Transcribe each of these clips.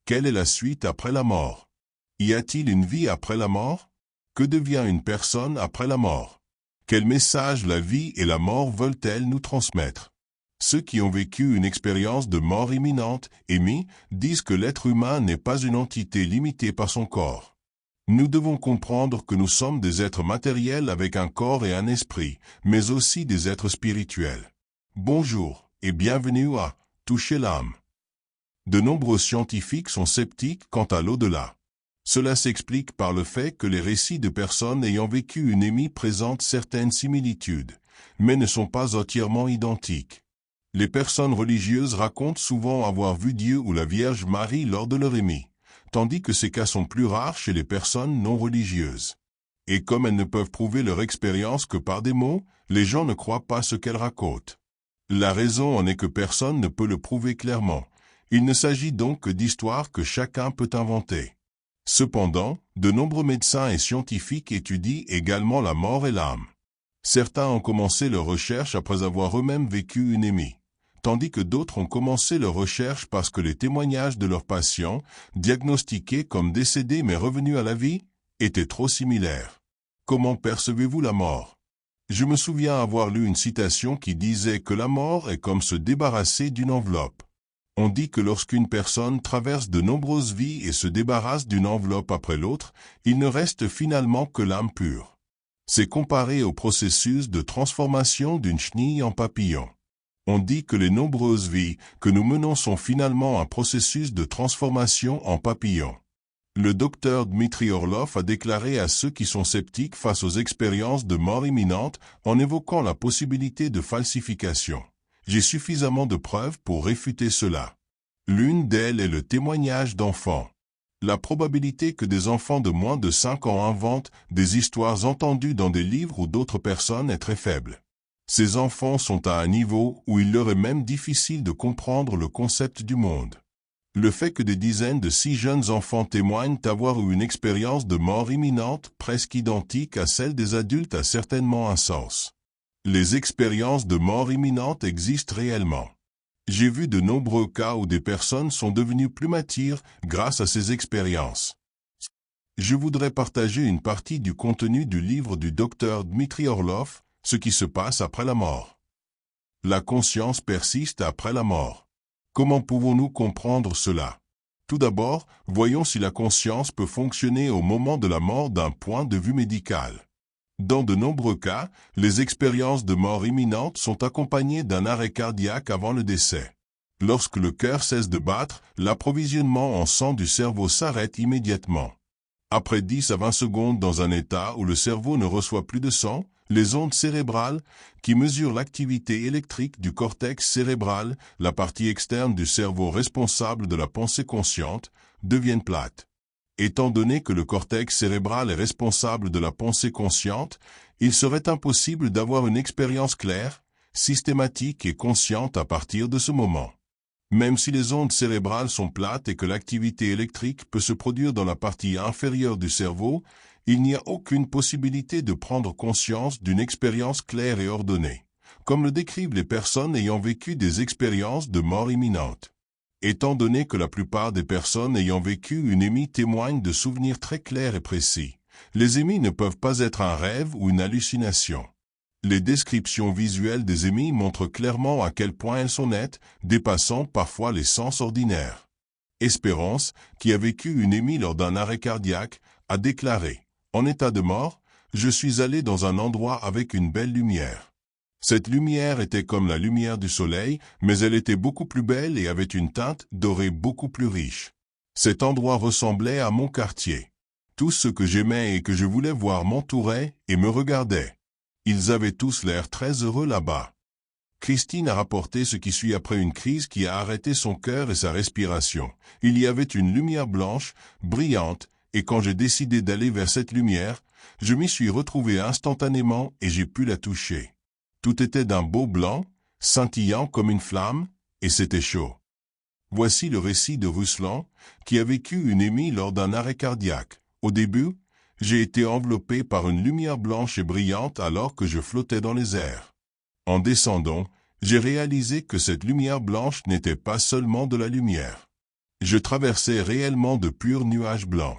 Quelle est la suite après la mort? Y a-t-il une vie après la mort? Que devient une personne après la mort? Quel message la vie et la mort veulent-elles nous transmettre? Ceux qui ont vécu une expérience de mort imminente, Amy, disent que l'être humain n'est pas une entité limitée par son corps. Nous devons comprendre que nous sommes des êtres matériels avec un corps et un esprit, mais aussi des êtres spirituels. Bonjour, et bienvenue à Toucher l'âme. De nombreux scientifiques sont sceptiques quant à l'au-delà. Cela s'explique par le fait que les récits de personnes ayant vécu une Amy présentent certaines similitudes, mais ne sont pas entièrement identiques. Les personnes religieuses racontent souvent avoir vu Dieu ou la Vierge Marie lors de leur Amy, tandis que ces cas sont plus rares chez les personnes non religieuses. Et comme elles ne peuvent prouver leur expérience que par des mots, les gens ne croient pas ce qu'elles racontent. La raison en est que personne ne peut le prouver clairement. Il ne s'agit donc que d'histoires que chacun peut inventer. Cependant, de nombreux médecins et scientifiques étudient également la mort et l'âme. Certains ont commencé leurs recherches après avoir eux-mêmes vécu une Amy, tandis que d'autres ont commencé leurs recherches parce que les témoignages de leurs patients, diagnostiqués comme décédés mais revenus à la vie, étaient trop similaires. Comment percevez-vous la mort? Je me souviens avoir lu une citation qui disait que la mort est comme se débarrasser d'une enveloppe. On dit que lorsqu'une personne traverse de nombreuses vies et se débarrasse d'une enveloppe après l'autre, il ne reste finalement que l'âme pure. C'est comparé au processus de transformation d'une chenille en papillon. On dit que les nombreuses vies que nous menons sont finalement un processus de transformation en papillon. Le docteur Dmitri Orlov a déclaré à ceux qui sont sceptiques face aux expériences de mort imminente en évoquant la possibilité de falsification. J'ai suffisamment de preuves pour réfuter cela. L'une d'elles est le témoignage d'enfants. La probabilité que des enfants de moins de 5 ans inventent des histoires entendues dans des livres ou d'autres personnes est très faible. Ces enfants sont à un niveau où il leur est même difficile de comprendre le concept du monde. Le fait que des dizaines de si jeunes enfants témoignent avoir eu une expérience de mort imminente presque identique à celle des adultes a certainement un sens. Les expériences de mort imminente existent réellement. J'ai vu de nombreux cas où des personnes sont devenues plus matures grâce à ces expériences. Je voudrais partager une partie du contenu du livre du docteur Dmitri Orlov, Ce qui se passe après la mort. La conscience persiste après la mort. Comment pouvons-nous comprendre cela? Tout d'abord, voyons si la conscience peut fonctionner au moment de la mort d'un point de vue médical. Dans de nombreux cas, les expériences de mort imminente sont accompagnées d'un arrêt cardiaque avant le décès. Lorsque le cœur cesse de battre, l'approvisionnement en sang du cerveau s'arrête immédiatement. Après 10 à 20 secondes dans un état où le cerveau ne reçoit plus de sang, les ondes cérébrales, qui mesurent l'activité électrique du cortex cérébral, la partie externe du cerveau responsable de la pensée consciente, deviennent plates. Étant donné que le cortex cérébral est responsable de la pensée consciente, il serait impossible d'avoir une expérience claire, systématique et consciente à partir de ce moment. Même si les ondes cérébrales sont plates et que l'activité électrique peut se produire dans la partie inférieure du cerveau, il n'y a aucune possibilité de prendre conscience d'une expérience claire et ordonnée, comme le décrivent les personnes ayant vécu des expériences de mort imminente. Étant donné que la plupart des personnes ayant vécu une Amy témoignent de souvenirs très clairs et précis, les Amy ne peuvent pas être un rêve ou une hallucination. Les descriptions visuelles des Amy montrent clairement à quel point elles sont nettes, dépassant parfois les sens ordinaires. Espérance, qui a vécu une Amy lors d'un arrêt cardiaque, a déclaré « En état de mort, je suis allé dans un endroit avec une belle lumière. Cette lumière était comme la lumière du soleil, mais elle était beaucoup plus belle et avait une teinte dorée beaucoup plus riche. Cet endroit ressemblait à mon quartier. Tout ce que j'aimais et que je voulais voir m'entourait et me regardait. Ils avaient tous l'air très heureux là-bas. » Christine a rapporté ce qui suit après une crise qui a arrêté son cœur et sa respiration. Il y avait une lumière blanche, brillante, et quand j'ai décidé d'aller vers cette lumière, je m'y suis retrouvé instantanément et j'ai pu la toucher. Tout était d'un beau blanc, scintillant comme une flamme, et c'était chaud. Voici le récit de Ruslan, qui a vécu une Amy lors d'un arrêt cardiaque. Au début, j'ai été enveloppé par une lumière blanche et brillante alors que je flottais dans les airs. En descendant, j'ai réalisé que cette lumière blanche n'était pas seulement de la lumière. Je traversais réellement de purs nuages blancs.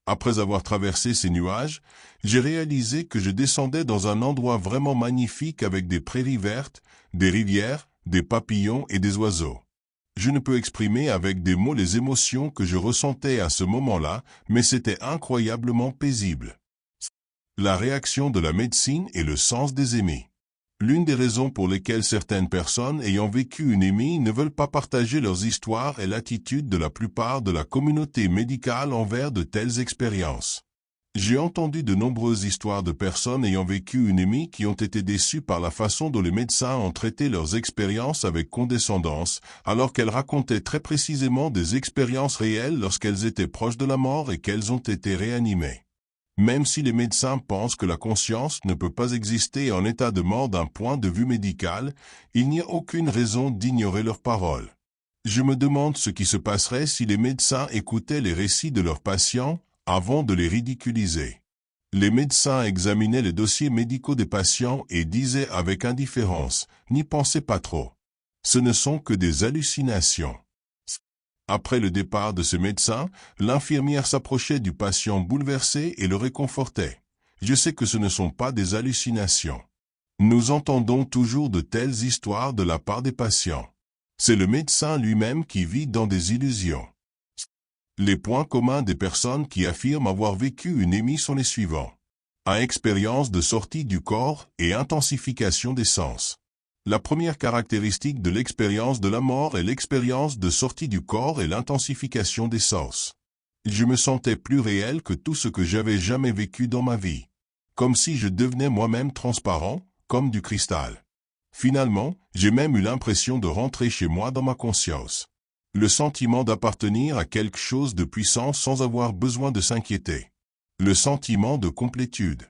Après avoir traversé ces nuages, j'ai réalisé que je descendais dans un endroit vraiment magnifique avec des prairies vertes, des rivières, des papillons et des oiseaux. Je ne peux exprimer avec des mots les émotions que je ressentais à ce moment-là, mais c'était incroyablement paisible. La réaction de la médecine et le sens des émis. L'une des raisons pour lesquelles certaines personnes ayant vécu une émie ne veulent pas partager leurs histoires est l'attitude de la plupart de la communauté médicale envers de telles expériences. J'ai entendu de nombreuses histoires de personnes ayant vécu une émie qui ont été déçues par la façon dont les médecins ont traité leurs expériences avec condescendance, alors qu'elles racontaient très précisément des expériences réelles lorsqu'elles étaient proches de la mort et qu'elles ont été réanimées. Même si les médecins pensent que la conscience ne peut pas exister en état de mort d'un point de vue médical, il n'y a aucune raison d'ignorer leurs paroles. Je me demande ce qui se passerait si les médecins écoutaient les récits de leurs patients avant de les ridiculiser. Les médecins examinaient les dossiers médicaux des patients et disaient avec indifférence « N'y pensez pas trop. Ce ne sont que des hallucinations. » Après le départ de ce médecin, l'infirmière s'approchait du patient bouleversé et le réconfortait. Je sais que ce ne sont pas des hallucinations. Nous entendons toujours de telles histoires de la part des patients. C'est le médecin lui-même qui vit dans des illusions. Les points communs des personnes qui affirment avoir vécu une émie sont les suivants. Expérience de sortie du corps et intensification des sens. La première caractéristique de l'expérience de la mort est l'expérience de sortie du corps et l'intensification des sens. Je me sentais plus réel que tout ce que j'avais jamais vécu dans ma vie. Comme si je devenais moi-même transparent, comme du cristal. Finalement, j'ai même eu l'impression de rentrer chez moi dans ma conscience. Le sentiment d'appartenir à quelque chose de puissant sans avoir besoin de s'inquiéter. Le sentiment de complétude.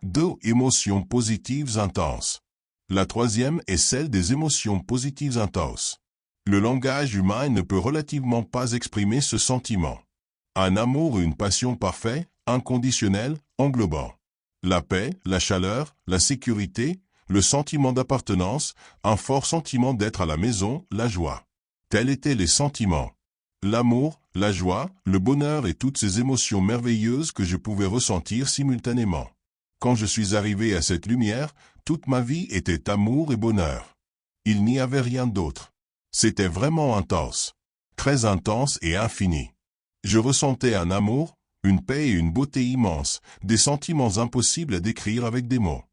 2. Émotions positives intenses. La troisième est celle des émotions positives intenses. Le langage humain ne peut relativement pas exprimer ce sentiment. Un amour ou une passion parfait, inconditionnel, englobant. La paix, la chaleur, la sécurité, le sentiment d'appartenance, un fort sentiment d'être à la maison, la joie. Tels étaient les sentiments. L'amour, la joie, le bonheur et toutes ces émotions merveilleuses que je pouvais ressentir simultanément. Quand je suis arrivé à cette lumière, toute ma vie était amour et bonheur. Il n'y avait rien d'autre. C'était vraiment intense. Très intense et infini. Je ressentais un amour, une paix et une beauté immense, des sentiments impossibles à décrire avec des mots.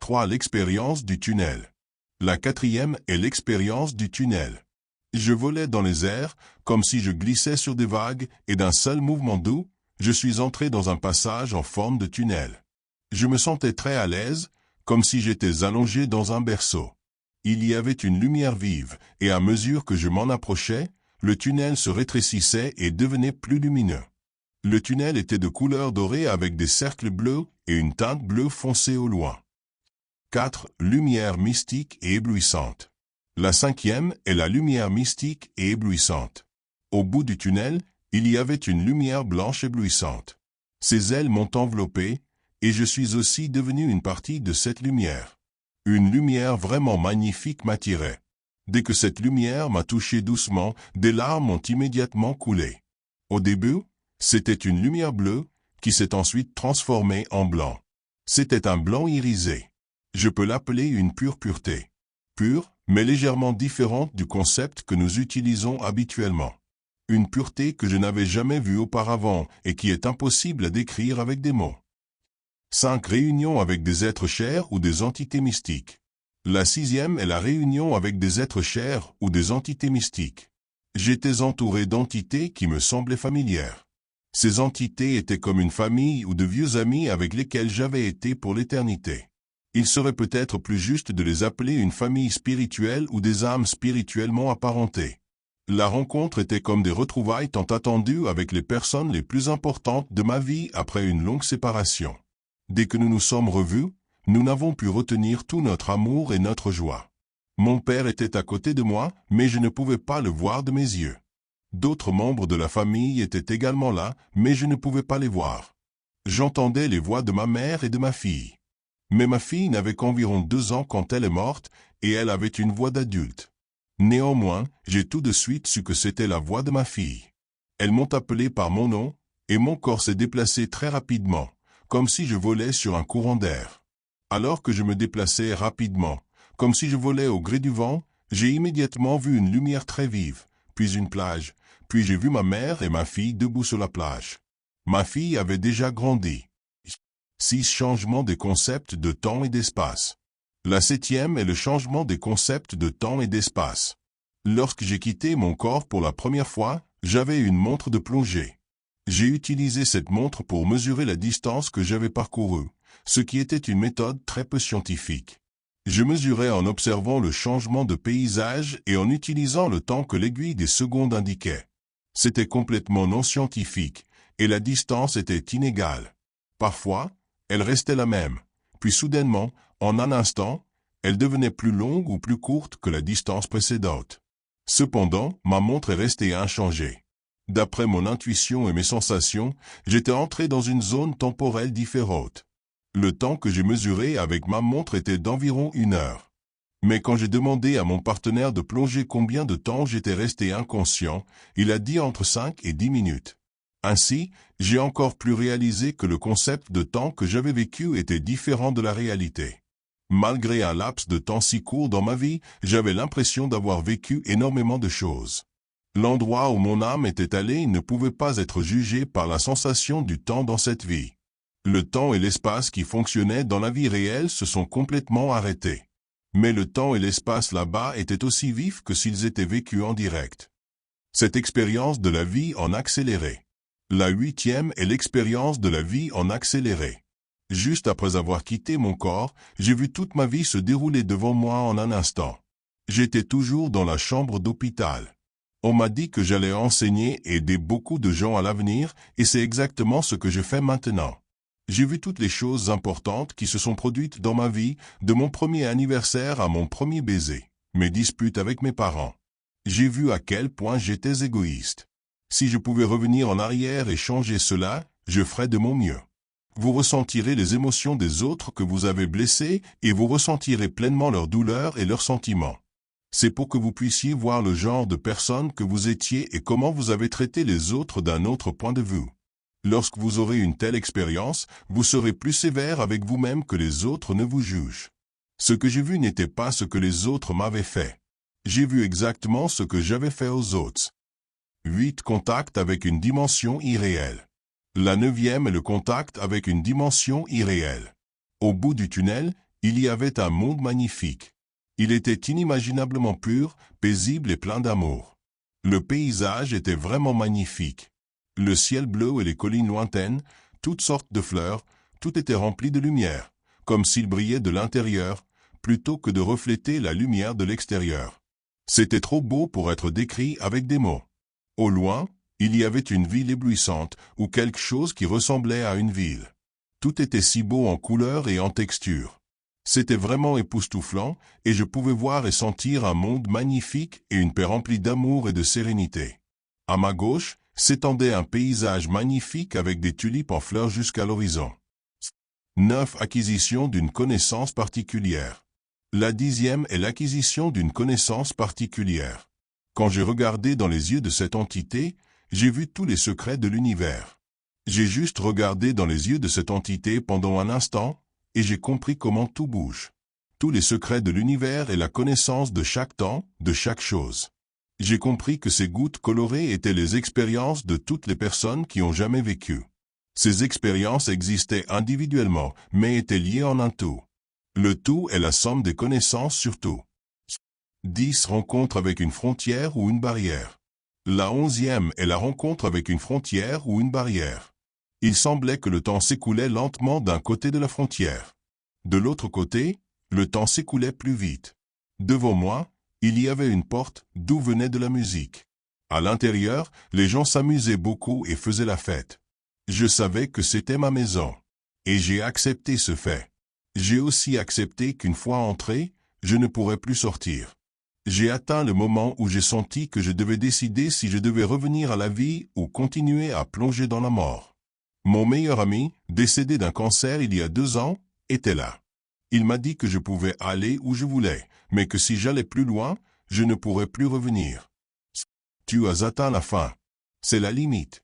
3. L'expérience du tunnel. La quatrième est l'expérience du tunnel. Je volais dans les airs, comme si je glissais sur des vagues, et d'un seul mouvement doux, je suis entré dans un passage en forme de tunnel. Je me sentais très à l'aise, comme si j'étais allongé dans un berceau. Il y avait une lumière vive, et à mesure que je m'en approchais, le tunnel se rétrécissait et devenait plus lumineux. Le tunnel était de couleur dorée avec des cercles bleus et une teinte bleue foncée au loin. 4. Lumière mystique et éblouissante. La cinquième est la lumière mystique et éblouissante. Au bout du tunnel, il y avait une lumière blanche éblouissante. Ses ailes m'ont enveloppé, et je suis aussi devenu une partie de cette lumière. Une lumière vraiment magnifique m'attirait. Dès que cette lumière m'a touché doucement, des larmes ont immédiatement coulé. Au début, c'était une lumière bleue, qui s'est ensuite transformée en blanc. C'était un blanc irisé. Je peux l'appeler une pure pureté. Pure, mais légèrement différente du concept que nous utilisons habituellement. Une pureté que je n'avais jamais vue auparavant et qui est impossible à décrire avec des mots. 5. Réunion avec des êtres chers ou des entités mystiques. La sixième est la réunion avec des êtres chers ou des entités mystiques. J'étais entouré d'entités qui me semblaient familières. Ces entités étaient comme une famille ou de vieux amis avec lesquels j'avais été pour l'éternité. Il serait peut-être plus juste de les appeler une famille spirituelle ou des âmes spirituellement apparentées. La rencontre était comme des retrouvailles tant attendues avec les personnes les plus importantes de ma vie après une longue séparation. Dès que nous nous sommes revus, nous n'avons pu retenir tout notre amour et notre joie. Mon père était à côté de moi, mais je ne pouvais pas le voir de mes yeux. D'autres membres de la famille étaient également là, mais je ne pouvais pas les voir. J'entendais les voix de ma mère et de ma fille. Mais ma fille n'avait qu'environ 2 ans quand elle est morte, et elle avait une voix d'adulte. Néanmoins, j'ai tout de suite su que c'était la voix de ma fille. Elles m'ont appelé par mon nom, et mon corps s'est déplacé très rapidement, comme si je volais sur un courant d'air. Alors que je me déplaçais rapidement, comme si je volais au gré du vent, j'ai immédiatement vu une lumière très vive, puis une plage, puis j'ai vu ma mère et ma fille debout sur la plage. Ma fille avait déjà grandi. 6 changements des concepts de temps et d'espace. La 7e est le changement des concepts de temps et d'espace. Lorsque j'ai quitté mon corps pour la première fois, j'avais une montre de plongée. J'ai utilisé cette montre pour mesurer la distance que j'avais parcourue, ce qui était une méthode très peu scientifique. Je mesurais en observant le changement de paysage et en utilisant le temps que l'aiguille des secondes indiquait. C'était complètement non scientifique, et la distance était inégale. Parfois, elle restait la même, puis soudainement, en un instant, elle devenait plus longue ou plus courte que la distance précédente. Cependant, ma montre est restée inchangée. D'après mon intuition et mes sensations, j'étais entré dans une zone temporelle différente. Le temps que j'ai mesuré avec ma montre était d'environ 1 heure. Mais quand j'ai demandé à mon partenaire de plonger combien de temps j'étais resté inconscient, il a dit entre 5 et 10 minutes. Ainsi, j'ai encore plus réalisé que le concept de temps que j'avais vécu était différent de la réalité. Malgré un laps de temps si court dans ma vie, j'avais l'impression d'avoir vécu énormément de choses. L'endroit où mon âme était allée ne pouvait pas être jugé par la sensation du temps dans cette vie. Le temps et l'espace qui fonctionnaient dans la vie réelle se sont complètement arrêtés. Mais le temps et l'espace là-bas étaient aussi vifs que s'ils étaient vécus en direct. Cette expérience de la vie en accéléré. La 8e est l'expérience de la vie en accéléré. Juste après avoir quitté mon corps, j'ai vu toute ma vie se dérouler devant moi en un instant. J'étais toujours dans la chambre d'hôpital. On m'a dit que j'allais enseigner et aider beaucoup de gens à l'avenir, et c'est exactement ce que je fais maintenant. J'ai vu toutes les choses importantes qui se sont produites dans ma vie, de mon premier anniversaire à mon premier baiser, mes disputes avec mes parents. J'ai vu à quel point j'étais égoïste. Si je pouvais revenir en arrière et changer cela, je ferais de mon mieux. Vous ressentirez les émotions des autres que vous avez blessés et vous ressentirez pleinement leur douleur et leurs sentiments. C'est pour que vous puissiez voir le genre de personne que vous étiez et comment vous avez traité les autres d'un autre point de vue. Lorsque vous aurez une telle expérience, vous serez plus sévère avec vous-même que les autres ne vous jugent. Ce que j'ai vu n'était pas ce que les autres m'avaient fait. J'ai vu exactement ce que j'avais fait aux autres. 8. Contact avec une dimension irréelle. La 9e est le contact avec une dimension irréelle. Au bout du tunnel, il y avait un monde magnifique. Il était inimaginablement pur, paisible et plein d'amour. Le paysage était vraiment magnifique. Le ciel bleu et les collines lointaines, toutes sortes de fleurs, tout était rempli de lumière, comme s'il brillait de l'intérieur, plutôt que de refléter la lumière de l'extérieur. C'était trop beau pour être décrit avec des mots. Au loin, il y avait une ville éblouissante, ou quelque chose qui ressemblait à une ville. Tout était si beau en couleur et en texture. C'était vraiment époustouflant, et je pouvais voir et sentir un monde magnifique et une paix remplie d'amour et de sérénité. À ma gauche, s'étendait un paysage magnifique avec des tulipes en fleurs jusqu'à l'horizon. 9. Acquisition d'une connaissance particulière. La 10e est l'acquisition d'une connaissance particulière. Quand j'ai regardé dans les yeux de cette entité, j'ai vu tous les secrets de l'univers. J'ai juste regardé dans les yeux de cette entité pendant un instant, et j'ai compris comment tout bouge. Tous les secrets de l'univers et la connaissance de chaque temps, de chaque chose. J'ai compris que ces gouttes colorées étaient les expériences de toutes les personnes qui ont jamais vécu. Ces expériences existaient individuellement, mais étaient liées en un tout. Le tout est la somme des connaissances sur tout. 10. Rencontre avec une frontière ou une barrière. La 11e est la rencontre avec une frontière ou une barrière. Il semblait que le temps s'écoulait lentement d'un côté de la frontière. De l'autre côté, le temps s'écoulait plus vite. Devant moi, il y avait une porte d'où venait de la musique. À l'intérieur, les gens s'amusaient beaucoup et faisaient la fête. Je savais que c'était ma maison. Et j'ai accepté ce fait. J'ai aussi accepté qu'une fois entré, je ne pourrais plus sortir. J'ai atteint le moment où j'ai senti que je devais décider si je devais revenir à la vie ou continuer à plonger dans la mort. Mon meilleur ami, décédé d'un cancer il y a 2 ans, était là. Il m'a dit que je pouvais aller où je voulais, mais que si j'allais plus loin, Je ne pourrai plus revenir. Tu as atteint la fin. C'est la limite.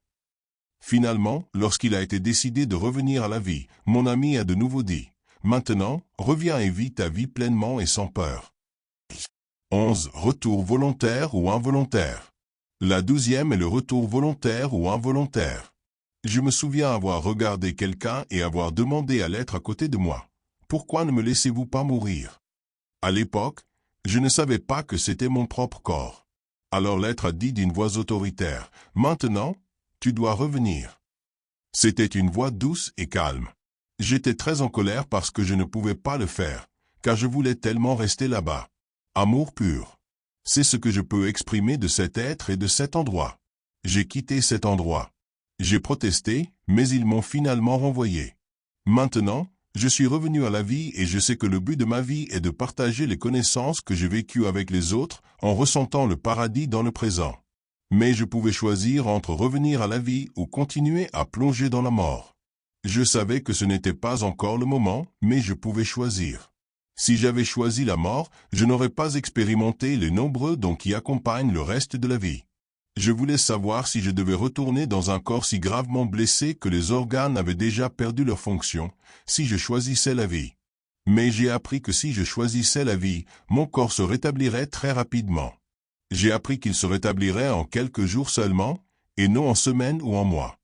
Finalement, lorsqu'il a été décidé de revenir à la vie, mon ami a de nouveau dit, « Maintenant, reviens et vis ta vie pleinement et sans peur. » 11. Retour volontaire ou involontaire. La 12e est le retour volontaire ou involontaire. Je me souviens avoir regardé quelqu'un et avoir demandé à l'être à côté de moi, « Pourquoi ne me laissez-vous pas mourir ?» À l'époque, je ne savais pas que c'était mon propre corps. Alors l'être a dit d'une voix autoritaire, « Maintenant, tu dois revenir. » C'était une voix douce et calme. J'étais très en colère parce que je ne pouvais pas le faire, car je voulais tellement rester là-bas. Amour pur. C'est ce que je peux exprimer de cet être et de cet endroit. J'ai quitté cet endroit. J'ai protesté, mais ils m'ont finalement renvoyé. Maintenant, je suis revenu à la vie et je sais que le but de ma vie est de partager les connaissances que j'ai vécues avec les autres en ressentant le paradis dans le présent. Mais je pouvais choisir entre revenir à la vie ou continuer à plonger dans la mort. Je savais que ce n'était pas encore le moment, mais je pouvais choisir. Si j'avais choisi la mort, je n'aurais pas expérimenté les nombreux dons qui accompagnent le reste de la vie. Je voulais savoir si je devais retourner dans un corps si gravement blessé que les organes avaient déjà perdu leur fonction, si je choisissais la vie. Mais j'ai appris que si je choisissais la vie, mon corps se rétablirait très rapidement. J'ai appris qu'il se rétablirait en quelques jours seulement, et non en semaines ou en mois.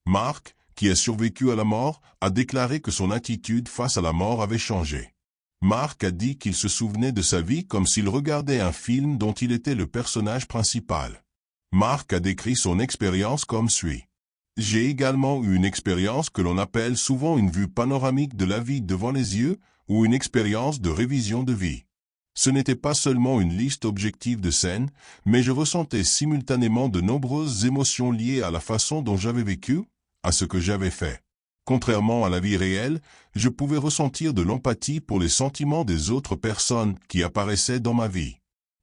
Marc, qui a survécu à la mort, a déclaré que son attitude face à la mort avait changé. Marc a dit qu'il se souvenait de sa vie comme s'il regardait un film dont il était le personnage principal. Marc a décrit son expérience comme suit. J'ai également eu une expérience que l'on appelle souvent une vue panoramique de la vie devant les yeux, ou une expérience de révision de vie. Ce n'était pas seulement une liste objective de scènes, mais je ressentais simultanément de nombreuses émotions liées à la façon dont j'avais vécu, à ce que j'avais fait. Contrairement à la vie réelle, je pouvais ressentir de l'empathie pour les sentiments des autres personnes qui apparaissaient dans ma vie.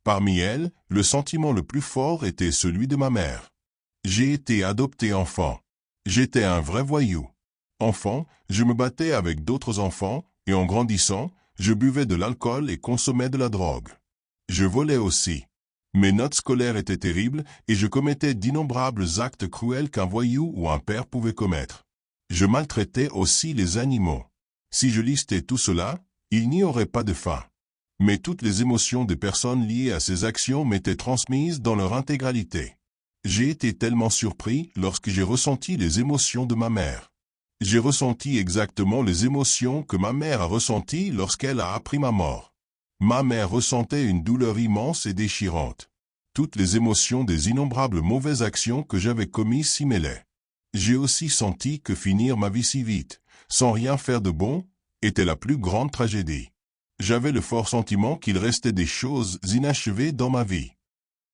Parmi elles, le sentiment le plus fort était celui de ma mère. J'ai été adopté enfant. J'étais un vrai voyou. Enfant, je me battais avec d'autres enfants, et en grandissant, je buvais de l'alcool et consommais de la drogue. Je volais aussi. Mes notes scolaires étaient terribles et je commettais d'innombrables actes cruels qu'un voyou ou un père pouvait commettre. Je maltraitais aussi les animaux. Si je listais tout cela, il n'y aurait pas de fin. Mais toutes les émotions des personnes liées à ces actions m'étaient transmises dans leur intégralité. J'ai été tellement surpris lorsque j'ai ressenti les émotions de ma mère. J'ai ressenti exactement les émotions que ma mère a ressenties lorsqu'elle a appris ma mort. Ma mère ressentait une douleur immense et déchirante. Toutes les émotions des innombrables mauvaises actions que j'avais commises s'y mêlaient. J'ai aussi senti que finir ma vie si vite, sans rien faire de bon, était la plus grande tragédie. J'avais le fort sentiment qu'il restait des choses inachevées dans ma vie.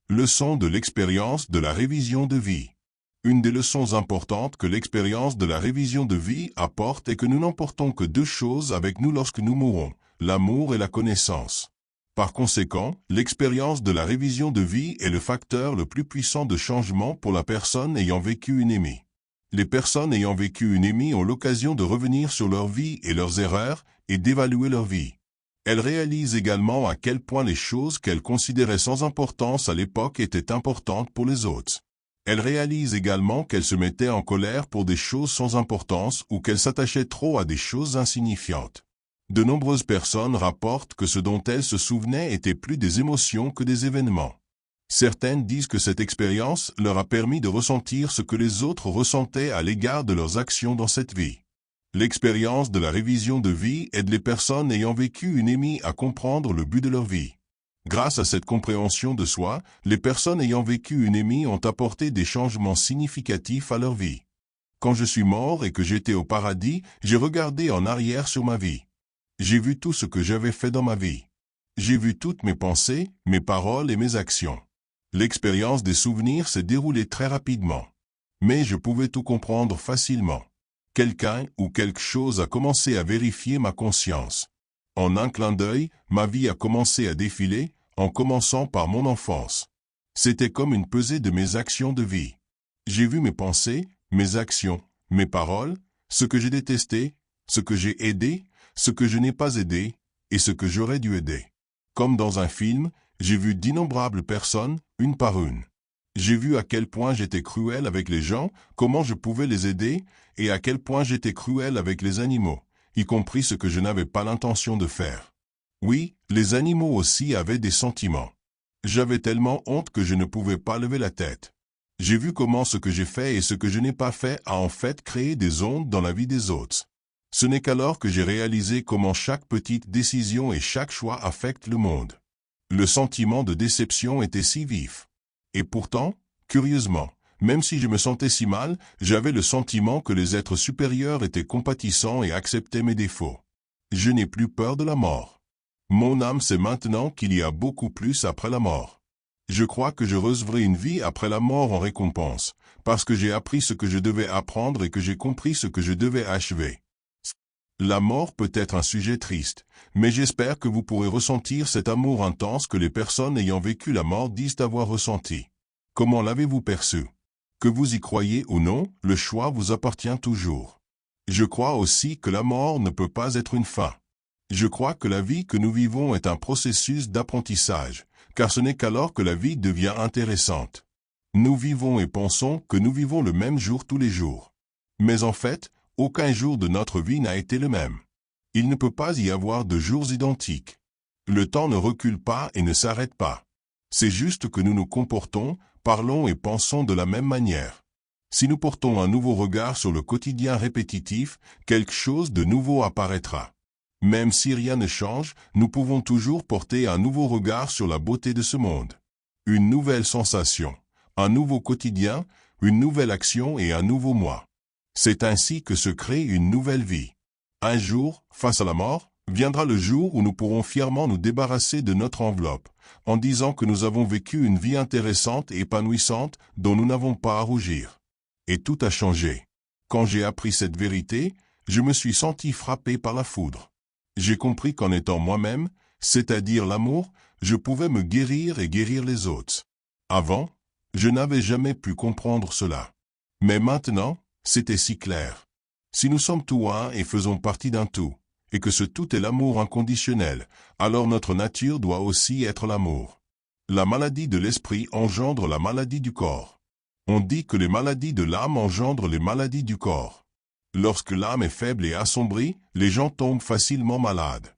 Leçon de l'expérience de la révision de vie. Une des leçons importantes que l'expérience de la révision de vie apporte est que nous n'emportons que deux choses avec nous lorsque nous mourons, l'amour et la connaissance. Par conséquent, l'expérience de la révision de vie est le facteur le plus puissant de changement pour la personne ayant vécu une émie. Les personnes ayant vécu une émie ont l'occasion de revenir sur leur vie et leurs erreurs et d'évaluer leur vie. Elles réalisent également à quel point les choses qu'elles considéraient sans importance à l'époque étaient importantes pour les autres. Elles réalisent également qu'elles se mettaient en colère pour des choses sans importance ou qu'elles s'attachaient trop à des choses insignifiantes. De nombreuses personnes rapportent que ce dont elles se souvenaient était plus des émotions que des événements. Certaines disent que cette expérience leur a permis de ressentir ce que les autres ressentaient à l'égard de leurs actions dans cette vie. L'expérience de la révision de vie aide les personnes ayant vécu une émie à comprendre le but de leur vie. Grâce à cette compréhension de soi, les personnes ayant vécu une émie ont apporté des changements significatifs à leur vie. Quand je suis mort et que j'étais au paradis, j'ai regardé en arrière sur ma vie. J'ai vu tout ce que j'avais fait dans ma vie. J'ai vu toutes mes pensées, mes paroles et mes actions. L'expérience des souvenirs s'est déroulée très rapidement. Mais je pouvais tout comprendre facilement. Quelqu'un ou quelque chose a commencé à vérifier ma conscience. En un clin d'œil, ma vie a commencé à défiler, en commençant par mon enfance. C'était comme une pesée de mes actions de vie. J'ai vu mes pensées, mes actions, mes paroles, ce que j'ai détesté, ce que j'ai aidé, ce que je n'ai pas aidé, et ce que j'aurais dû aider. Comme dans un film, J'ai vu d'innombrables personnes, une par une. J'ai vu à quel point j'étais cruel avec les gens, comment je pouvais les aider, et à quel point j'étais cruel avec les animaux, y compris ce que je n'avais pas l'intention de faire. Oui, les animaux aussi avaient des sentiments. J'avais tellement honte que je ne pouvais pas lever la tête. J'ai vu comment ce que j'ai fait et ce que je n'ai pas fait a en fait créé des ondes dans la vie des autres. Ce n'est qu'alors que j'ai réalisé comment chaque petite décision et chaque choix affectent le monde. Le sentiment de déception était si vif. Et pourtant, curieusement, même si je me sentais si mal, j'avais le sentiment que les êtres supérieurs étaient compatissants et acceptaient mes défauts. Je n'ai plus peur de la mort. Mon âme sait maintenant qu'il y a beaucoup plus après la mort. Je crois que je recevrai une vie après la mort en récompense, parce que j'ai appris ce que je devais apprendre et que j'ai compris ce que je devais achever. La mort peut être un sujet triste, mais j'espère que vous pourrez ressentir cet amour intense que les personnes ayant vécu la mort disent avoir ressenti. Comment l'avez-vous perçu? Que vous y croyez ou non, le choix vous appartient toujours. Je crois aussi que la mort ne peut pas être une fin. Je crois que la vie que nous vivons est un processus d'apprentissage, car ce n'est qu'alors que la vie devient intéressante. Nous vivons et pensons que nous vivons le même jour tous les jours. Mais en fait, aucun jour de notre vie n'a été le même. Il ne peut pas y avoir de jours identiques. Le temps ne recule pas et ne s'arrête pas. C'est juste que nous nous comportons, parlons et pensons de la même manière. Si nous portons un nouveau regard sur le quotidien répétitif, quelque chose de nouveau apparaîtra. Même si rien ne change, nous pouvons toujours porter un nouveau regard sur la beauté de ce monde. Une nouvelle sensation, un nouveau quotidien, une nouvelle action et un nouveau moi. C'est ainsi que se crée une nouvelle vie. Un jour, face à la mort, viendra le jour où nous pourrons fièrement nous débarrasser de notre enveloppe, en disant que nous avons vécu une vie intéressante et épanouissante dont nous n'avons pas à rougir. Et tout a changé. Quand j'ai appris cette vérité, je me suis senti frappé par la foudre. J'ai compris qu'en étant moi-même, c'est-à-dire l'amour, je pouvais me guérir et guérir les autres. Avant, je n'avais jamais pu comprendre cela. Mais maintenant, c'était si clair. Si nous sommes tout un et faisons partie d'un tout, et que ce tout est l'amour inconditionnel, alors notre nature doit aussi être l'amour. La maladie de l'esprit engendre la maladie du corps. On dit que les maladies de l'âme engendrent les maladies du corps. Lorsque l'âme est faible et assombrie, les gens tombent facilement malades.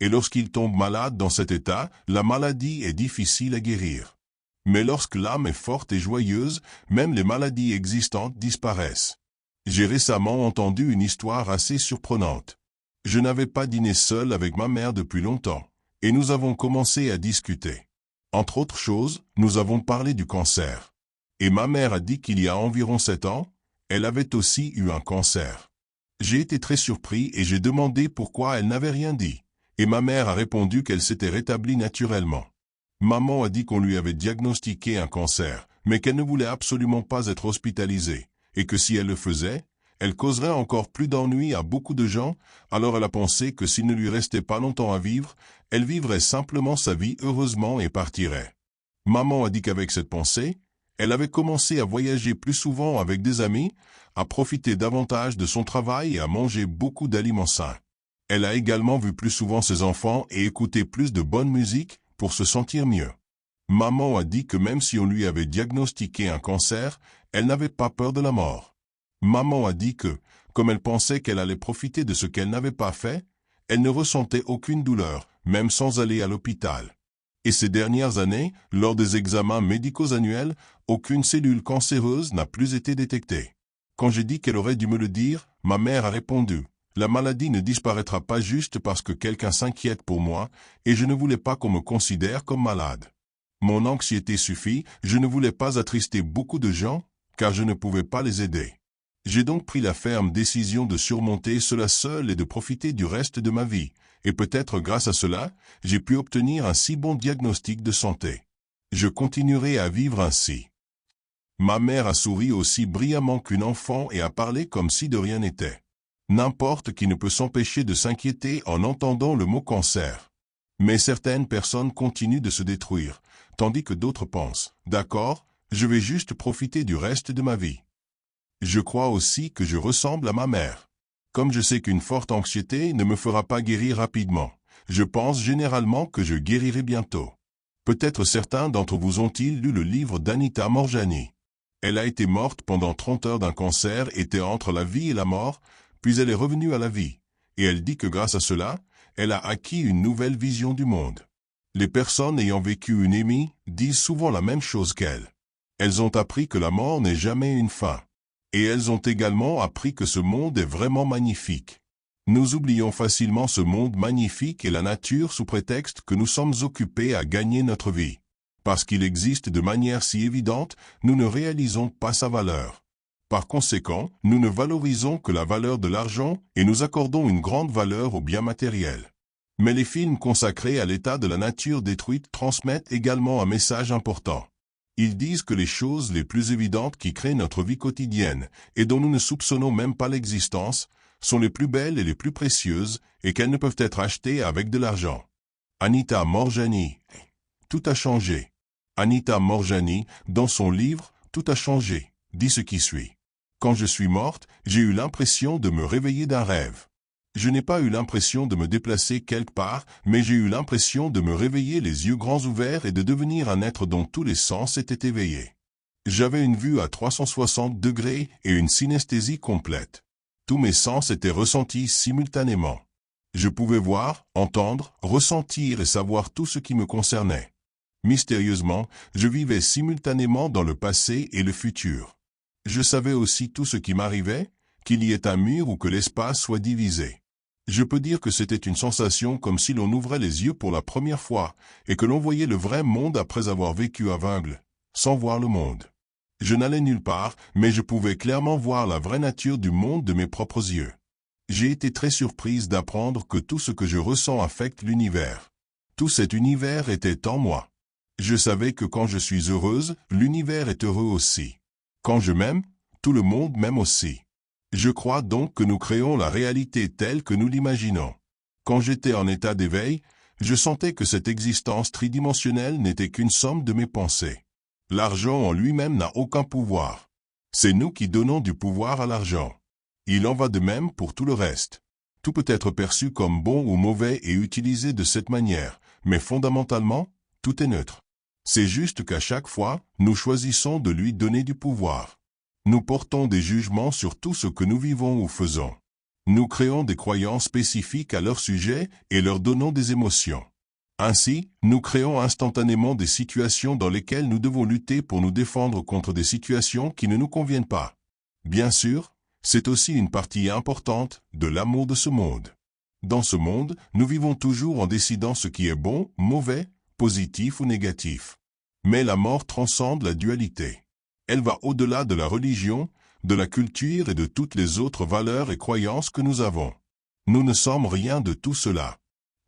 Et lorsqu'ils tombent malades dans cet état, la maladie est difficile à guérir. Mais lorsque l'âme est forte et joyeuse, même les maladies existantes disparaissent. J'ai récemment entendu une histoire assez surprenante. Je n'avais pas dîné seul avec ma mère depuis longtemps, et nous avons commencé à discuter. Entre autres choses, nous avons parlé du cancer. Et ma mère a dit qu'il y a environ 7 ans, elle avait aussi eu un cancer. J'ai été très surpris et j'ai demandé pourquoi elle n'avait rien dit. Et ma mère a répondu qu'elle s'était rétablie naturellement. Maman a dit qu'on lui avait diagnostiqué un cancer, mais qu'elle ne voulait absolument pas être hospitalisée, et que si elle le faisait, elle causerait encore plus d'ennuis à beaucoup de gens, alors elle a pensé que s'il ne lui restait pas longtemps à vivre, elle vivrait simplement sa vie heureusement et partirait. Maman a dit qu'avec cette pensée, elle avait commencé à voyager plus souvent avec des amis, à profiter davantage de son travail et à manger beaucoup d'aliments sains. Elle a également vu plus souvent ses enfants et écouté plus de bonne musique pour se sentir mieux. Maman a dit que même si on lui avait diagnostiqué un cancer, elle n'avait pas peur de la mort. Maman a dit que, comme elle pensait qu'elle allait profiter de ce qu'elle n'avait pas fait, elle ne ressentait aucune douleur, même sans aller à l'hôpital. Et ces dernières années, lors des examens médicaux annuels, aucune cellule cancéreuse n'a plus été détectée. Quand j'ai dit qu'elle aurait dû me le dire, ma mère a répondu: « La maladie ne disparaîtra pas juste parce que quelqu'un s'inquiète pour moi, et je ne voulais pas qu'on me considère comme malade. Mon anxiété suffit, je ne voulais pas attrister beaucoup de gens, car je ne pouvais pas les aider. J'ai donc pris la ferme décision de surmonter cela seul et de profiter du reste de ma vie, et peut-être grâce à cela, j'ai pu obtenir un si bon diagnostic de santé. Je continuerai à vivre ainsi. » Ma mère a souri aussi brillamment qu'une enfant et a parlé comme si de rien n'était. N'importe qui ne peut s'empêcher de s'inquiéter en entendant le mot cancer. Mais certaines personnes continuent de se détruire, tandis que d'autres pensent: « D'accord, je vais juste profiter du reste de ma vie. » Je crois aussi que je ressemble à ma mère. Comme je sais qu'une forte anxiété ne me fera pas guérir rapidement, je pense généralement que je guérirai bientôt. Peut-être certains d'entre vous ont-ils lu le livre d'Anita Moorjani. Elle a été morte pendant 30 heures d'un cancer, était entre la vie et la mort, puis elle est revenue à la vie. Et elle dit que grâce à cela, elle a acquis une nouvelle vision du monde. Les personnes ayant vécu une émie disent souvent la même chose qu'elle. Elles ont appris que la mort n'est jamais une fin. Et elles ont également appris que ce monde est vraiment magnifique. Nous oublions facilement ce monde magnifique et la nature sous prétexte que nous sommes occupés à gagner notre vie. Parce qu'il existe de manière si évidente, nous ne réalisons pas sa valeur. Par conséquent, nous ne valorisons que la valeur de l'argent et nous accordons une grande valeur aux biens matériels. Mais les films consacrés à l'état de la nature détruite transmettent également un message important. Ils disent que les choses les plus évidentes qui créent notre vie quotidienne et dont nous ne soupçonnons même pas l'existence sont les plus belles et les plus précieuses et qu'elles ne peuvent être achetées avec de l'argent. Anita Moorjani. Tout a changé. Anita Moorjani, dans son livre « Tout a changé », dit ce qui suit. Quand je suis morte, j'ai eu l'impression de me réveiller d'un rêve. Je n'ai pas eu l'impression de me déplacer quelque part, mais j'ai eu l'impression de me réveiller les yeux grands ouverts et de devenir un être dont tous les sens étaient éveillés. J'avais une vue à 360 degrés et une synesthésie complète. Tous mes sens étaient ressentis simultanément. Je pouvais voir, entendre, ressentir et savoir tout ce qui me concernait. Mystérieusement, je vivais simultanément dans le passé et le futur. Je savais aussi tout ce qui m'arrivait, qu'il y ait un mur ou que l'espace soit divisé. Je peux dire que c'était une sensation comme si l'on ouvrait les yeux pour la première fois et que l'on voyait le vrai monde après avoir vécu aveugle, sans voir le monde. Je n'allais nulle part, mais je pouvais clairement voir la vraie nature du monde de mes propres yeux. J'ai été très surprise d'apprendre que tout ce que je ressens affecte l'univers. Tout cet univers était en moi. Je savais que quand je suis heureuse, l'univers est heureux aussi. Quand je m'aime, tout le monde m'aime aussi. Je crois donc que nous créons la réalité telle que nous l'imaginons. Quand j'étais en état d'éveil, je sentais que cette existence tridimensionnelle n'était qu'une somme de mes pensées. L'argent en lui-même n'a aucun pouvoir. C'est nous qui donnons du pouvoir à l'argent. Il en va de même pour tout le reste. Tout peut être perçu comme bon ou mauvais et utilisé de cette manière, mais fondamentalement, tout est neutre. C'est juste qu'à chaque fois, nous choisissons de lui donner du pouvoir. Nous portons des jugements sur tout ce que nous vivons ou faisons. Nous créons des croyances spécifiques à leur sujet et leur donnons des émotions. Ainsi, nous créons instantanément des situations dans lesquelles nous devons lutter pour nous défendre contre des situations qui ne nous conviennent pas. Bien sûr, c'est aussi une partie importante de l'amour de ce monde. Dans ce monde, nous vivons toujours en décidant ce qui est bon, mauvais, positif ou négatif. Mais la mort transcende la dualité. Elle va au-delà de la religion, de la culture et de toutes les autres valeurs et croyances que nous avons. Nous ne sommes rien de tout cela.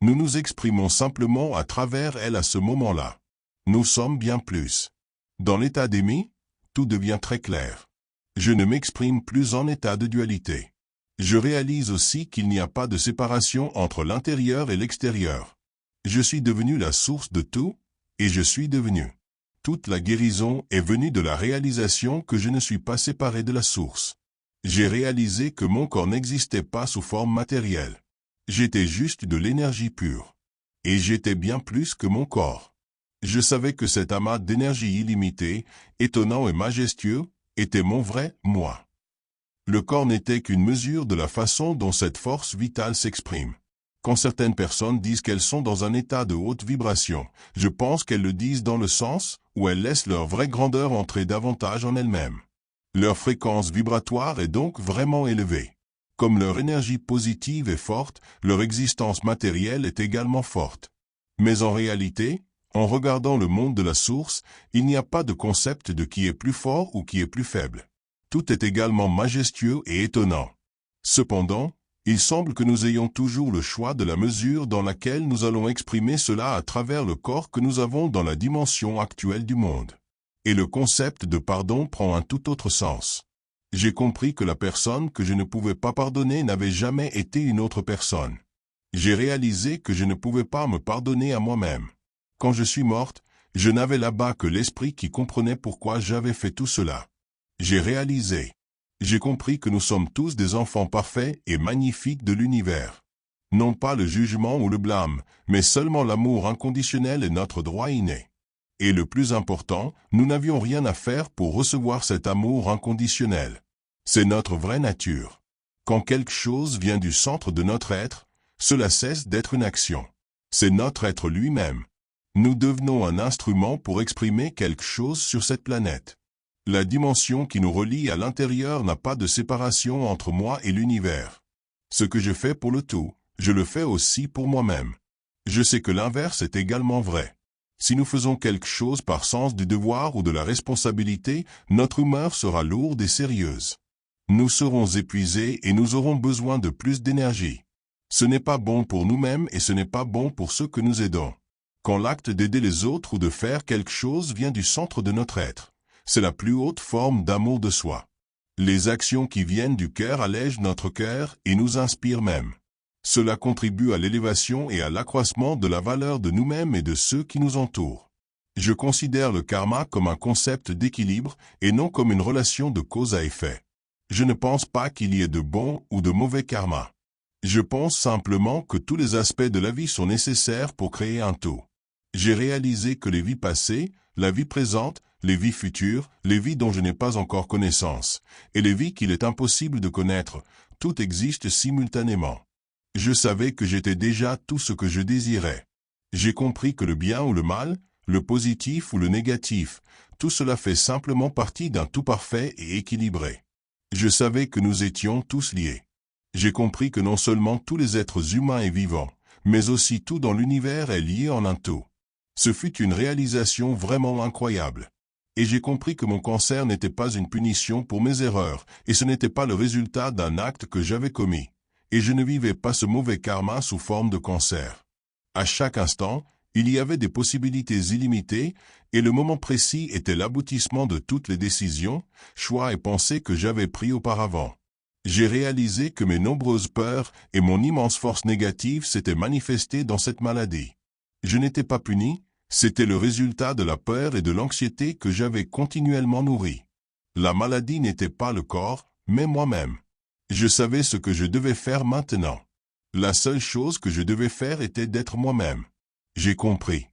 Nous nous exprimons simplement à travers elle à ce moment-là. Nous sommes bien plus. Dans l'état d'émie, tout devient très clair. Je ne m'exprime plus en état de dualité. Je réalise aussi qu'il n'y a pas de séparation entre l'intérieur et l'extérieur. Je suis devenu la source de tout, et je suis devenu. Toute la guérison est venue de la réalisation que je ne suis pas séparé de la source. J'ai réalisé que mon corps n'existait pas sous forme matérielle. J'étais juste de l'énergie pure. Et j'étais bien plus que mon corps. Je savais que cet amas d'énergie illimitée, étonnant et majestueux, était mon vrai moi. Le corps n'était qu'une mesure de la façon dont cette force vitale s'exprime. Quand certaines personnes disent qu'elles sont dans un état de haute vibration, je pense qu'elles le disent dans le sens où elles laissent leur vraie grandeur entrer davantage en elles-mêmes. Leur fréquence vibratoire est donc vraiment élevée. Comme leur énergie positive est forte, leur existence matérielle est également forte. Mais en réalité, en regardant le monde de la source, il n'y a pas de concept de qui est plus fort ou qui est plus faible. Tout est également majestueux et étonnant. Cependant, il semble que nous ayons toujours le choix de la mesure dans laquelle nous allons exprimer cela à travers le corps que nous avons dans la dimension actuelle du monde. Et le concept de pardon prend un tout autre sens. J'ai compris que la personne que je ne pouvais pas pardonner n'avait jamais été une autre personne. J'ai réalisé que je ne pouvais pas me pardonner à moi-même. Quand je suis morte, je n'avais là-bas que l'esprit qui comprenait pourquoi j'avais fait tout cela. J'ai réalisé. J'ai compris que nous sommes tous des enfants parfaits et magnifiques de l'univers. Non pas le jugement ou le blâme, mais seulement l'amour inconditionnel est notre droit inné. Et le plus important, nous n'avions rien à faire pour recevoir cet amour inconditionnel. C'est notre vraie nature. Quand quelque chose vient du centre de notre être, cela cesse d'être une action. C'est notre être lui-même. Nous devenons un instrument pour exprimer quelque chose sur cette planète. La dimension qui nous relie à l'intérieur n'a pas de séparation entre moi et l'univers. Ce que je fais pour le tout, je le fais aussi pour moi-même. Je sais que l'inverse est également vrai. Si nous faisons quelque chose par sens du devoir ou de la responsabilité, notre humeur sera lourde et sérieuse. Nous serons épuisés et nous aurons besoin de plus d'énergie. Ce n'est pas bon pour nous-mêmes et ce n'est pas bon pour ceux que nous aidons. Quand l'acte d'aider les autres ou de faire quelque chose vient du centre de notre être, c'est la plus haute forme d'amour de soi. Les actions qui viennent du cœur allègent notre cœur et nous inspirent même. Cela contribue à l'élévation et à l'accroissement de la valeur de nous-mêmes et de ceux qui nous entourent. Je considère le karma comme un concept d'équilibre et non comme une relation de cause à effet. Je ne pense pas qu'il y ait de bon ou de mauvais karma. Je pense simplement que tous les aspects de la vie sont nécessaires pour créer un tout. J'ai réalisé que les vies passées, la vie présente, les vies futures, les vies dont je n'ai pas encore connaissance, et les vies qu'il est impossible de connaître, tout existe simultanément. Je savais que j'étais déjà tout ce que je désirais. J'ai compris que le bien ou le mal, le positif ou le négatif, tout cela fait simplement partie d'un tout parfait et équilibré. Je savais que nous étions tous liés. J'ai compris que non seulement tous les êtres humains et vivants, mais aussi tout dans l'univers est lié en un tout. Ce fut une réalisation vraiment incroyable. Et j'ai compris que mon cancer n'était pas une punition pour mes erreurs, et ce n'était pas le résultat d'un acte que j'avais commis. Et je ne vivais pas ce mauvais karma sous forme de cancer. À chaque instant, il y avait des possibilités illimitées, et le moment précis était l'aboutissement de toutes les décisions, choix et pensées que j'avais pris auparavant. J'ai réalisé que mes nombreuses peurs et mon immense force négative s'étaient manifestées dans cette maladie. Je n'étais pas puni, c'était le résultat de la peur et de l'anxiété que j'avais continuellement nourri. La maladie n'était pas le corps, mais moi-même. Je savais ce que je devais faire maintenant. La seule chose que je devais faire était d'être moi-même. J'ai compris.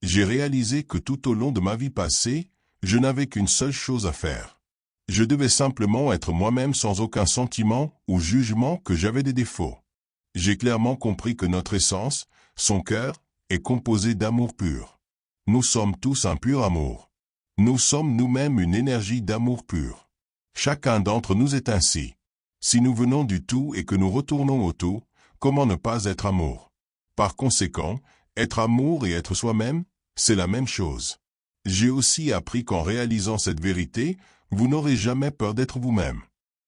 J'ai réalisé que tout au long de ma vie passée, je n'avais qu'une seule chose à faire. Je devais simplement être moi-même sans aucun sentiment ou jugement que j'avais des défauts. J'ai clairement compris que notre essence, son cœur, est composé d'amour pur. Nous sommes tous un pur amour. Nous sommes nous-mêmes une énergie d'amour pur. Chacun d'entre nous est ainsi. Si nous venons du tout et que nous retournons au tout, comment ne pas être amour? Par conséquent, être amour et être soi-même, c'est la même chose. J'ai aussi appris qu'en réalisant cette vérité, vous n'aurez jamais peur d'être vous-même.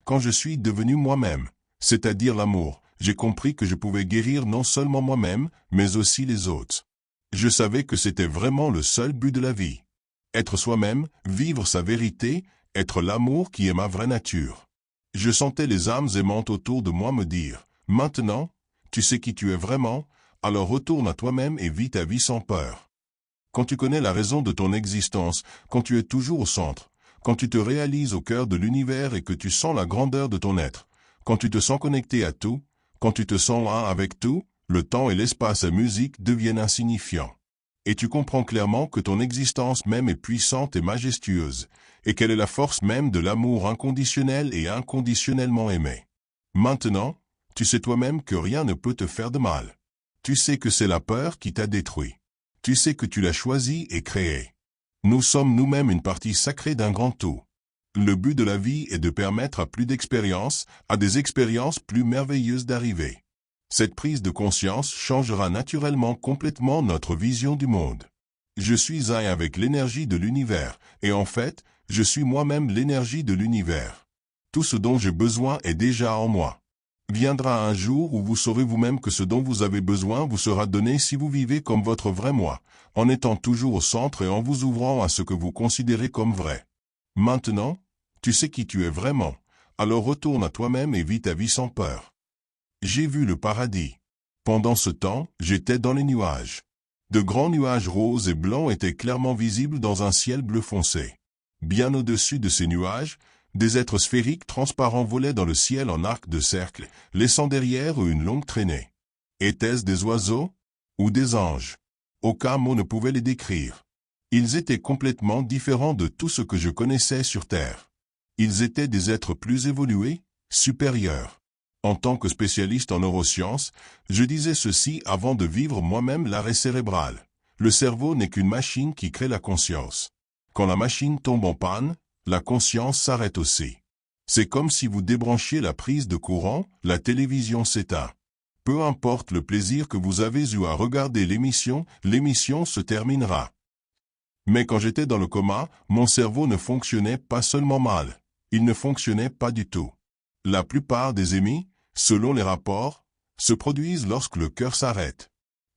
Quand je suis devenu moi-même, c'est-à-dire l'amour, j'ai compris que je pouvais guérir non seulement moi-même, mais aussi les autres. Je savais que c'était vraiment le seul but de la vie. Être soi-même, vivre sa vérité, être l'amour qui est ma vraie nature. Je sentais les âmes aimantes autour de moi me dire, « Maintenant, tu sais qui tu es vraiment, alors retourne à toi-même et vis ta vie sans peur. » Quand tu connais la raison de ton existence, quand tu es toujours au centre, quand tu te réalises au cœur de l'univers et que tu sens la grandeur de ton être, quand tu te sens connecté à tout, quand tu te sens un avec tout, le temps et l'espace et musique deviennent insignifiants. Et tu comprends clairement que ton existence même est puissante et majestueuse, et quelle est la force même de l'amour inconditionnel et inconditionnellement aimé. Maintenant, tu sais toi-même que rien ne peut te faire de mal. Tu sais que c'est la peur qui t'a détruit. Tu sais que tu l'as choisi et créé. Nous sommes nous-mêmes une partie sacrée d'un grand tout. Le but de la vie est de permettre à plus d'expériences, à des expériences plus merveilleuses d'arriver. Cette prise de conscience changera naturellement complètement notre vision du monde. Je suis un avec l'énergie de l'univers, et en fait, je suis moi-même l'énergie de l'univers. Tout ce dont j'ai besoin est déjà en moi. Viendra un jour où vous saurez vous-même que ce dont vous avez besoin vous sera donné si vous vivez comme votre vrai moi, en étant toujours au centre et en vous ouvrant à ce que vous considérez comme vrai. Maintenant, tu sais qui tu es vraiment, alors retourne à toi-même et vis ta vie sans peur. J'ai vu le paradis. Pendant ce temps, j'étais dans les nuages. De grands nuages roses et blancs étaient clairement visibles dans un ciel bleu foncé. Bien au-dessus de ces nuages, des êtres sphériques transparents volaient dans le ciel en arc de cercle, laissant derrière eux une longue traînée. Étaient-ce des oiseaux ou des anges? Aucun mot ne pouvait les décrire. Ils étaient complètement différents de tout ce que je connaissais sur Terre. Ils étaient des êtres plus évolués, supérieurs. En tant que spécialiste en neurosciences, je disais ceci avant de vivre moi-même l'arrêt cérébral. Le cerveau n'est qu'une machine qui crée la conscience. Quand la machine tombe en panne, la conscience s'arrête aussi. C'est comme si vous débranchiez la prise de courant, la télévision s'éteint. Peu importe le plaisir que vous avez eu à regarder l'émission se terminera. Mais quand j'étais dans le coma, mon cerveau ne fonctionnait pas seulement mal. Il ne fonctionnait pas du tout. La plupart des émis, selon les rapports, se produisent lorsque le cœur s'arrête.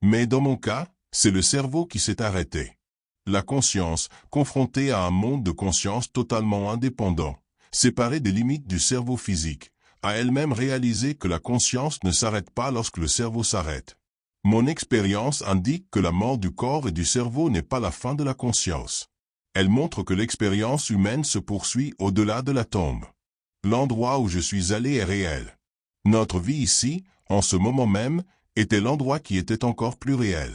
Mais dans mon cas, c'est le cerveau qui s'est arrêté. La conscience, confrontée à un monde de conscience totalement indépendant, séparé des limites du cerveau physique, a elle-même réalisé que la conscience ne s'arrête pas lorsque le cerveau s'arrête. Mon expérience indique que la mort du corps et du cerveau n'est pas la fin de la conscience. Elle montre que l'expérience humaine se poursuit au-delà de la tombe. L'endroit où je suis allé est réel. Notre vie ici, en ce moment même, était l'endroit qui était encore plus réel.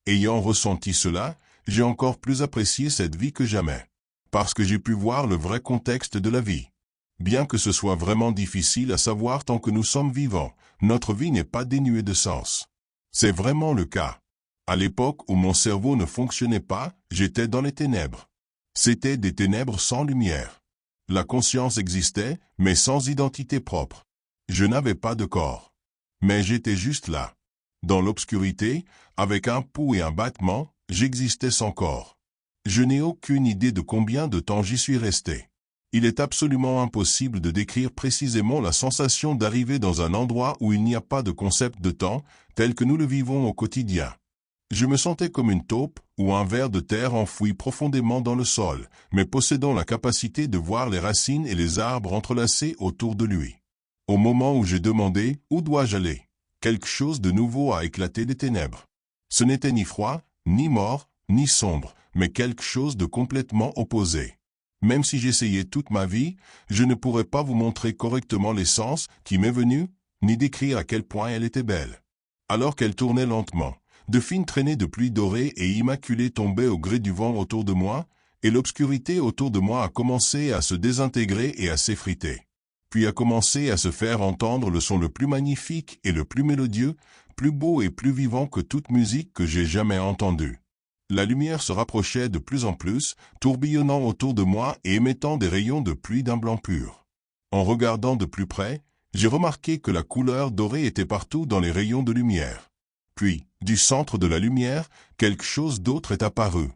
Ayant ressenti cela, j'ai encore plus apprécié cette vie que jamais. Parce que j'ai pu voir le vrai contexte de la vie. Bien que ce soit vraiment difficile à savoir tant que nous sommes vivants, notre vie n'est pas dénuée de sens. C'est vraiment le cas. À l'époque où mon cerveau ne fonctionnait pas, j'étais dans les ténèbres. C'était des ténèbres sans lumière. La conscience existait, mais sans identité propre. Je n'avais pas de corps. Mais j'étais juste là. Dans l'obscurité, avec un pouls et un battement, j'existais sans corps. Je n'ai aucune idée de combien de temps j'y suis resté. Il est absolument impossible de décrire précisément la sensation d'arriver dans un endroit où il n'y a pas de concept de temps, tel que nous le vivons au quotidien. Je me sentais comme une taupe ou un ver de terre enfoui profondément dans le sol, mais possédant la capacité de voir les racines et les arbres entrelacés autour de lui. Au moment où j'ai demandé « Où dois-je aller ?», quelque chose de nouveau a éclaté des ténèbres. Ce n'était ni froid, ni mort, ni sombre, mais quelque chose de complètement opposé. Même si j'essayais toute ma vie, je ne pourrais pas vous montrer correctement l'essence qui m'est venue, ni décrire à quel point elle était belle. Alors qu'elle tournait lentement, de fines traînées de pluie dorée et immaculée tombaient au gré du vent autour de moi, et l'obscurité autour de moi a commencé à se désintégrer et à s'effriter. Puis a commencé à se faire entendre le son le plus magnifique et le plus mélodieux, plus beau et plus vivant que toute musique que j'ai jamais entendue. La lumière se rapprochait de plus en plus, tourbillonnant autour de moi et émettant des rayons de pluie d'un blanc pur. En regardant de plus près, j'ai remarqué que la couleur dorée était partout dans les rayons de lumière. Puis, du centre de la lumière, quelque chose d'autre est apparu.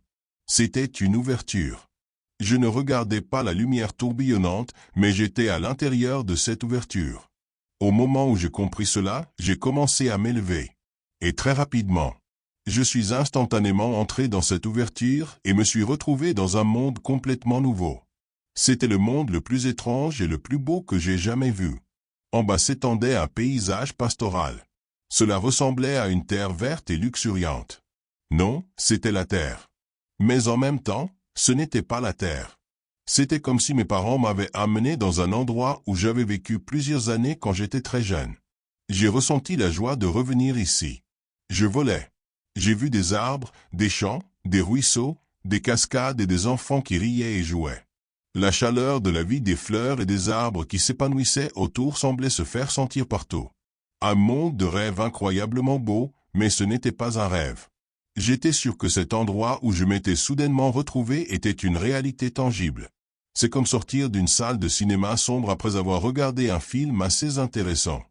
C'était une ouverture. Je ne regardais pas la lumière tourbillonnante, mais j'étais à l'intérieur de cette ouverture. Au moment où j'ai compris cela, j'ai commencé à m'élever. Et très rapidement. Je suis instantanément entré dans cette ouverture et me suis retrouvé dans un monde complètement nouveau. C'était le monde le plus étrange et le plus beau que j'ai jamais vu. En bas s'étendait un paysage pastoral. Cela ressemblait à une terre verte et luxuriante. Non, c'était la terre. Mais en même temps, ce n'était pas la terre. C'était comme si mes parents m'avaient amené dans un endroit où j'avais vécu plusieurs années quand j'étais très jeune. J'ai ressenti la joie de revenir ici. Je volais. J'ai vu des arbres, des champs, des ruisseaux, des cascades et des enfants qui riaient et jouaient. La chaleur de la vie des fleurs et des arbres qui s'épanouissaient autour semblait se faire sentir partout. Un monde de rêve incroyablement beau, mais ce n'était pas un rêve. J'étais sûr que cet endroit où je m'étais soudainement retrouvé était une réalité tangible. C'est comme sortir d'une salle de cinéma sombre après avoir regardé un film assez intéressant,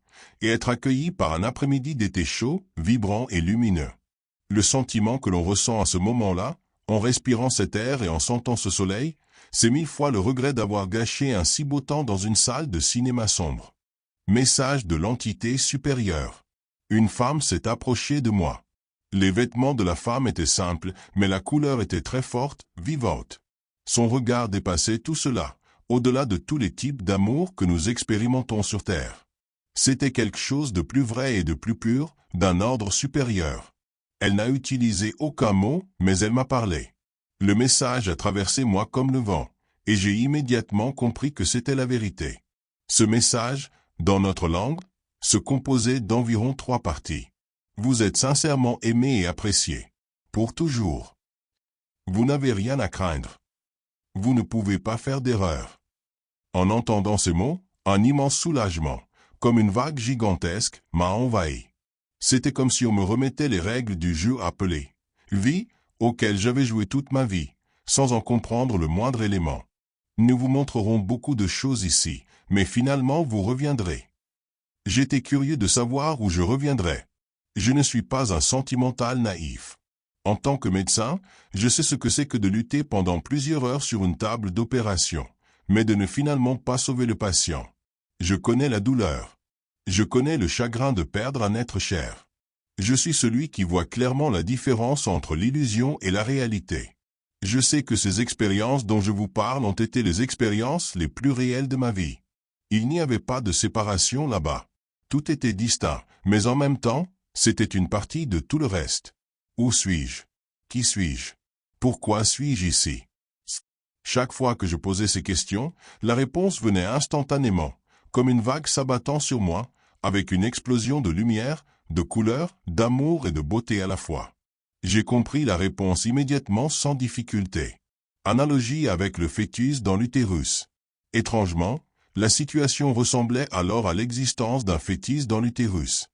et être accueilli par un après-midi d'été chaud, vibrant et lumineux. Le sentiment que l'on ressent à ce moment-là, en respirant cet air et en sentant ce soleil, c'est 1000 fois le regret d'avoir gâché un si beau temps dans une salle de cinéma sombre. Message de l'entité supérieure. Une femme s'est approchée de moi. Les vêtements de la femme étaient simples, mais la couleur était très forte, vivante. Son regard dépassait tout cela, au-delà de tous les types d'amour que nous expérimentons sur Terre. C'était quelque chose de plus vrai et de plus pur, d'un ordre supérieur. Elle n'a utilisé aucun mot, mais elle m'a parlé. Le message a traversé moi comme le vent, et j'ai immédiatement compris que c'était la vérité. Ce message, dans notre langue, se composait d'environ 3 parties. Vous êtes sincèrement aimé et apprécié. Pour toujours. Vous n'avez rien à craindre. Vous ne pouvez pas faire d'erreur. En entendant ces mots, un immense soulagement, comme une vague gigantesque, m'a envahi. C'était comme si on me remettait les règles du jeu appelé vie, auquel j'avais joué toute ma vie, sans en comprendre le moindre élément. Nous vous montrerons beaucoup de choses ici, mais finalement vous reviendrez. J'étais curieux de savoir où je reviendrais. Je ne suis pas un sentimental naïf. En tant que médecin, je sais ce que c'est que de lutter pendant plusieurs heures sur une table d'opération, mais de ne finalement pas sauver le patient. Je connais la douleur. Je connais le chagrin de perdre un être cher. Je suis celui qui voit clairement la différence entre l'illusion et la réalité. Je sais que ces expériences dont je vous parle ont été les expériences les plus réelles de ma vie. Il n'y avait pas de séparation là-bas. Tout était distinct, mais en même temps, c'était une partie de tout le reste. Où suis-je? Qui suis-je? Pourquoi suis-je ici? Chaque fois que je posais ces questions, la réponse venait instantanément, comme une vague s'abattant sur moi, avec une explosion de lumière, de couleurs, d'amour et de beauté à la fois. J'ai compris la réponse immédiatement sans difficulté. Analogie avec le fœtus dans l'utérus. Étrangement, la situation ressemblait alors à l'existence d'un fœtus dans l'utérus.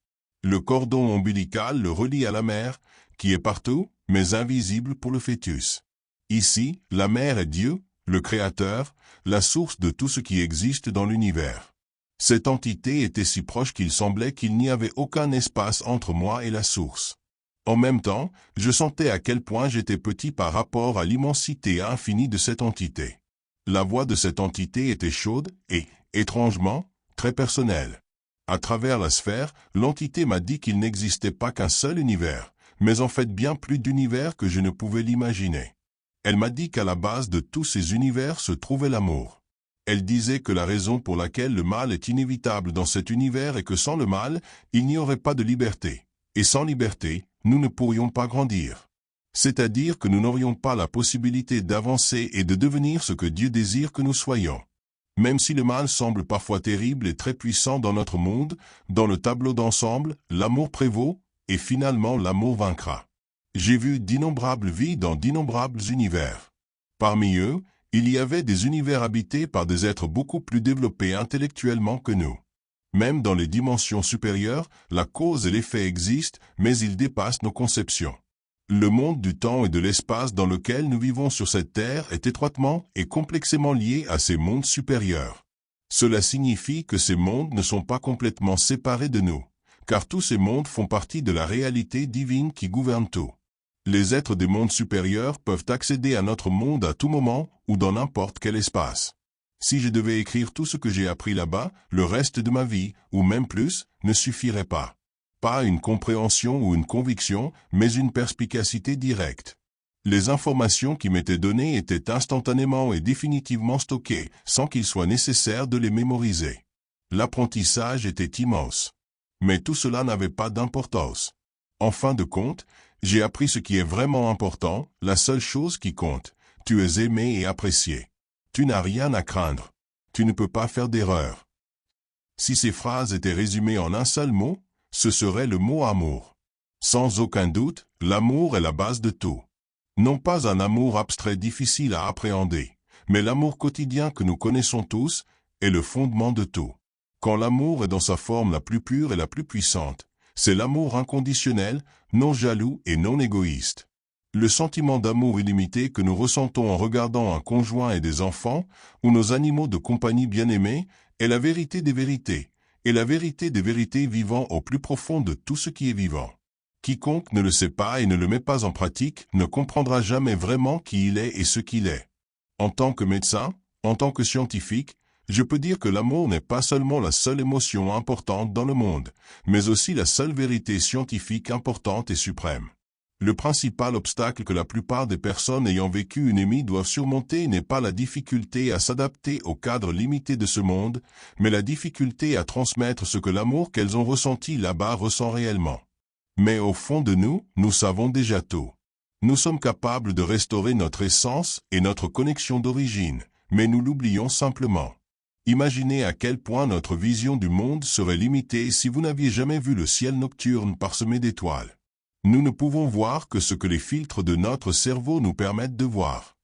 Le cordon ombilical le relie à la mère, qui est partout, mais invisible pour le fœtus. Ici, la mère est Dieu, le Créateur, la source de tout ce qui existe dans l'univers. Cette entité était si proche qu'il semblait qu'il n'y avait aucun espace entre moi et la source. En même temps, je sentais à quel point j'étais petit par rapport à l'immensité infinie de cette entité. La voix de cette entité était chaude et, étrangement, très personnelle. À travers la sphère, l'entité m'a dit qu'il n'existait pas qu'un seul univers, mais en fait bien plus d'univers que je ne pouvais l'imaginer. Elle m'a dit qu'à la base de tous ces univers se trouvait l'amour. Elle disait que la raison pour laquelle le mal est inévitable dans cet univers est que sans le mal, il n'y aurait pas de liberté. Et sans liberté, nous ne pourrions pas grandir. C'est-à-dire que nous n'aurions pas la possibilité d'avancer et de devenir ce que Dieu désire que nous soyons. Même si le mal semble parfois terrible et très puissant dans notre monde, dans le tableau d'ensemble, l'amour prévaut, et finalement l'amour vaincra. J'ai vu d'innombrables vies dans d'innombrables univers. Parmi eux, il y avait des univers habités par des êtres beaucoup plus développés intellectuellement que nous. Même dans les dimensions supérieures, la cause et l'effet existent, mais ils dépassent nos conceptions. Le monde du temps et de l'espace dans lequel nous vivons sur cette terre est étroitement et complexement lié à ces mondes supérieurs. Cela signifie que ces mondes ne sont pas complètement séparés de nous, car tous ces mondes font partie de la réalité divine qui gouverne tout. Les êtres des mondes supérieurs peuvent accéder à notre monde à tout moment ou dans n'importe quel espace. Si je devais écrire tout ce que j'ai appris là-bas, le reste de ma vie, ou même plus, ne suffirait pas. Pas une compréhension ou une conviction, mais une perspicacité directe. Les informations qui m'étaient données étaient instantanément et définitivement stockées, sans qu'il soit nécessaire de les mémoriser. L'apprentissage était immense. Mais tout cela n'avait pas d'importance. En fin de compte, j'ai appris ce qui est vraiment important, la seule chose qui compte. Tu es aimé et apprécié. Tu n'as rien à craindre. Tu ne peux pas faire d'erreur. Si ces phrases étaient résumées en un seul mot, ce serait le mot amour. Sans aucun doute, l'amour est la base de tout. Non pas un amour abstrait difficile à appréhender, mais l'amour quotidien que nous connaissons tous est le fondement de tout. Quand l'amour est dans sa forme la plus pure et la plus puissante, c'est l'amour inconditionnel, non jaloux et non égoïste. Le sentiment d'amour illimité que nous ressentons en regardant un conjoint et des enfants, ou nos animaux de compagnie bien-aimés, est la vérité des vérités, et la vérité des vérités vivant au plus profond de tout ce qui est vivant. Quiconque ne le sait pas et ne le met pas en pratique ne comprendra jamais vraiment qui il est et ce qu'il est. En tant que médecin, en tant que scientifique, je peux dire que l'amour n'est pas seulement la seule émotion importante dans le monde, mais aussi la seule vérité scientifique importante et suprême. Le principal obstacle que la plupart des personnes ayant vécu une émie doivent surmonter n'est pas la difficulté à s'adapter au cadre limité de ce monde, mais la difficulté à transmettre ce que l'amour qu'elles ont ressenti là-bas ressent réellement. Mais au fond de nous, nous savons déjà tout. Nous sommes capables de restaurer notre essence et notre connexion d'origine, mais nous l'oublions simplement. Imaginez à quel point notre vision du monde serait limitée si vous n'aviez jamais vu le ciel nocturne parsemé d'étoiles. Nous ne pouvons voir que ce que les filtres de notre cerveau nous permettent de voir.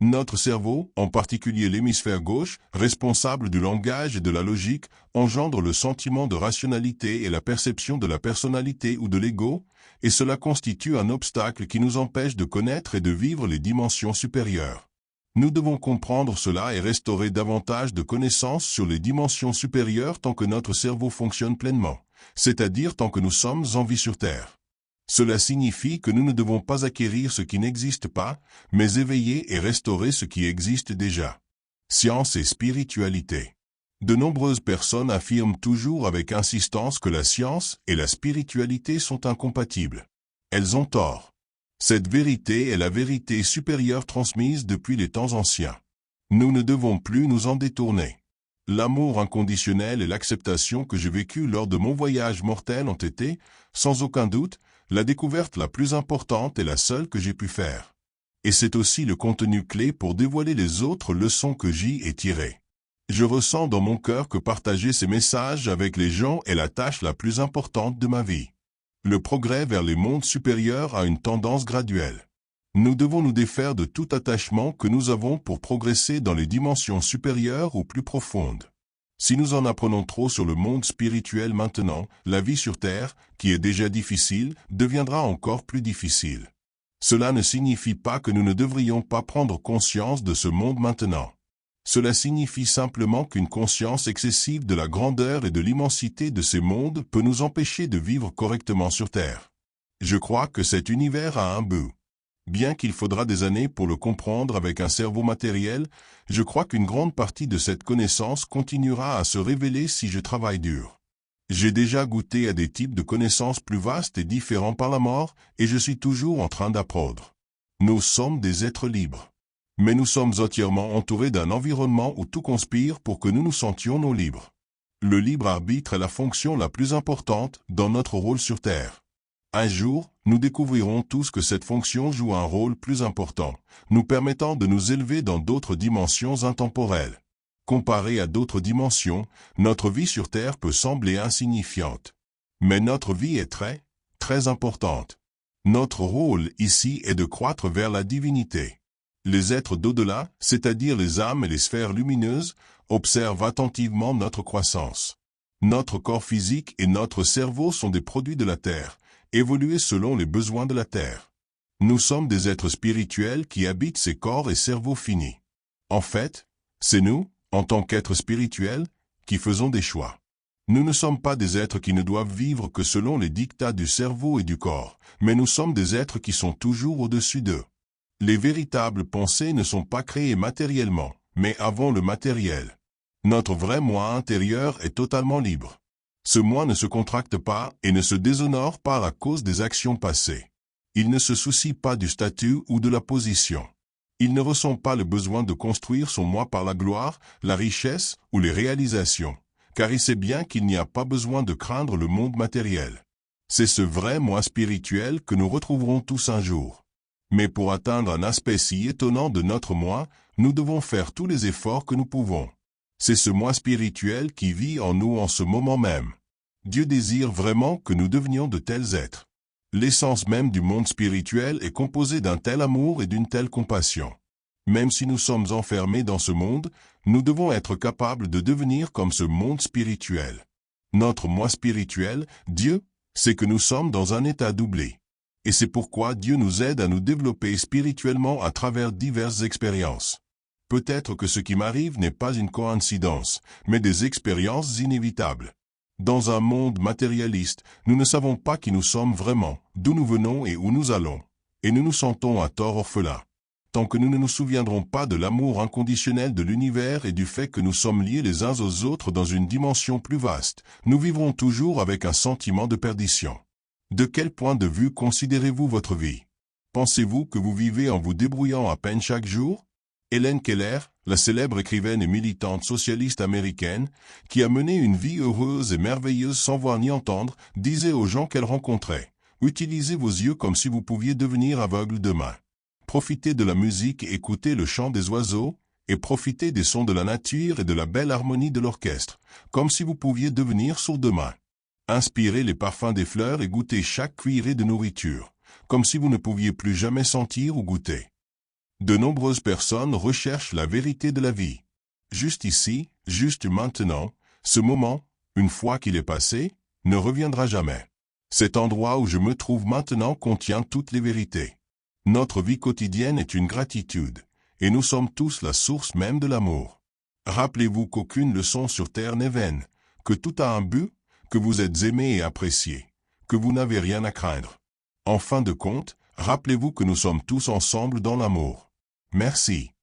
Notre cerveau, en particulier l'hémisphère gauche, responsable du langage et de la logique, engendre le sentiment de rationalité et la perception de la personnalité ou de l'ego, et cela constitue un obstacle qui nous empêche de connaître et de vivre les dimensions supérieures. Nous devons comprendre cela et restaurer davantage de connaissances sur les dimensions supérieures tant que notre cerveau fonctionne pleinement, c'est-à-dire tant que nous sommes en vie sur Terre. Cela signifie que nous ne devons pas acquérir ce qui n'existe pas, mais éveiller et restaurer ce qui existe déjà. Science et spiritualité. De nombreuses personnes affirment toujours avec insistance que la science et la spiritualité sont incompatibles. Elles ont tort. Cette vérité est la vérité supérieure transmise depuis les temps anciens. Nous ne devons plus nous en détourner. L'amour inconditionnel et l'acceptation que j'ai vécue lors de mon voyage mortel ont été, sans aucun doute, la découverte la plus importante et la seule que j'ai pu faire. Et c'est aussi le contenu clé pour dévoiler les autres leçons que j'y ai tirées. Je ressens dans mon cœur que partager ces messages avec les gens est la tâche la plus importante de ma vie. Le progrès vers les mondes supérieurs a une tendance graduelle. Nous devons nous défaire de tout attachement que nous avons pour progresser dans les dimensions supérieures ou plus profondes. Si nous en apprenons trop sur le monde spirituel maintenant, la vie sur Terre, qui est déjà difficile, deviendra encore plus difficile. Cela ne signifie pas que nous ne devrions pas prendre conscience de ce monde maintenant. Cela signifie simplement qu'une conscience excessive de la grandeur et de l'immensité de ces mondes peut nous empêcher de vivre correctement sur Terre. Je crois que cet univers a un but. Bien qu'il faudra des années pour le comprendre avec un cerveau matériel, je crois qu'une grande partie de cette connaissance continuera à se révéler si je travaille dur. J'ai déjà goûté à des types de connaissances plus vastes et différents par la mort, et je suis toujours en train d'apprendre. Nous sommes des êtres libres. Mais nous sommes entièrement entourés d'un environnement où tout conspire pour que nous nous sentions non libres. Le libre arbitre est la fonction la plus importante dans notre rôle sur Terre. Un jour, nous découvrirons tous que cette fonction joue un rôle plus important, nous permettant de nous élever dans d'autres dimensions intemporelles. Comparée à d'autres dimensions, notre vie sur Terre peut sembler insignifiante. Mais notre vie est très, très importante. Notre rôle ici est de croître vers la divinité. Les êtres d'au-delà, c'est-à-dire les âmes et les sphères lumineuses, observent attentivement notre croissance. Notre corps physique et notre cerveau sont des produits de la Terre, évoluer selon les besoins de la Terre. Nous sommes des êtres spirituels qui habitent ces corps et cerveaux finis. En fait, c'est nous, en tant qu'êtres spirituels, qui faisons des choix. Nous ne sommes pas des êtres qui ne doivent vivre que selon les dictats du cerveau et du corps, mais nous sommes des êtres qui sont toujours au-dessus d'eux. Les véritables pensées ne sont pas créées matériellement, mais avant le matériel. Notre vrai moi intérieur est totalement libre. Ce moi ne se contracte pas et ne se déshonore pas à cause des actions passées. Il ne se soucie pas du statut ou de la position. Il ne ressent pas le besoin de construire son moi par la gloire, la richesse ou les réalisations, car il sait bien qu'il n'y a pas besoin de craindre le monde matériel. C'est ce vrai moi spirituel que nous retrouverons tous un jour. Mais pour atteindre un aspect si étonnant de notre moi, nous devons faire tous les efforts que nous pouvons. C'est ce moi spirituel qui vit en nous en ce moment même. Dieu désire vraiment que nous devenions de tels êtres. L'essence même du monde spirituel est composée d'un tel amour et d'une telle compassion. Même si nous sommes enfermés dans ce monde, nous devons être capables de devenir comme ce monde spirituel. Notre moi spirituel, Dieu, c'est que nous sommes dans un état doublé. Et c'est pourquoi Dieu nous aide à nous développer spirituellement à travers diverses expériences. Peut-être que ce qui m'arrive n'est pas une coïncidence, mais des expériences inévitables. Dans un monde matérialiste, nous ne savons pas qui nous sommes vraiment, d'où nous venons et où nous allons, et nous nous sentons à tort orphelins. Tant que nous ne nous souviendrons pas de l'amour inconditionnel de l'univers et du fait que nous sommes liés les uns aux autres dans une dimension plus vaste, nous vivrons toujours avec un sentiment de perdition. De quel point de vue considérez-vous votre vie? Pensez-vous que vous vivez en vous débrouillant à peine chaque jour? Hélène Keller, la célèbre écrivaine et militante socialiste américaine, qui a mené une vie heureuse et merveilleuse sans voir ni entendre, disait aux gens qu'elle rencontrait, « Utilisez vos yeux comme si vous pouviez devenir aveugle demain. Profitez de la musique et écoutez le chant des oiseaux, et profitez des sons de la nature et de la belle harmonie de l'orchestre, comme si vous pouviez devenir sourd demain. Inspirez les parfums des fleurs et goûtez chaque cuillerée de nourriture, comme si vous ne pouviez plus jamais sentir ou goûter. De nombreuses personnes recherchent la vérité de la vie. Juste ici, juste maintenant, ce moment, une fois qu'il est passé, ne reviendra jamais. Cet endroit où je me trouve maintenant contient toutes les vérités. Notre vie quotidienne est une gratitude, et nous sommes tous la source même de l'amour. Rappelez-vous qu'aucune leçon sur terre n'est vaine, que tout a un but, que vous êtes aimé et apprécié, que vous n'avez rien à craindre. En fin de compte, rappelez-vous que nous sommes tous ensemble dans l'amour. Merci.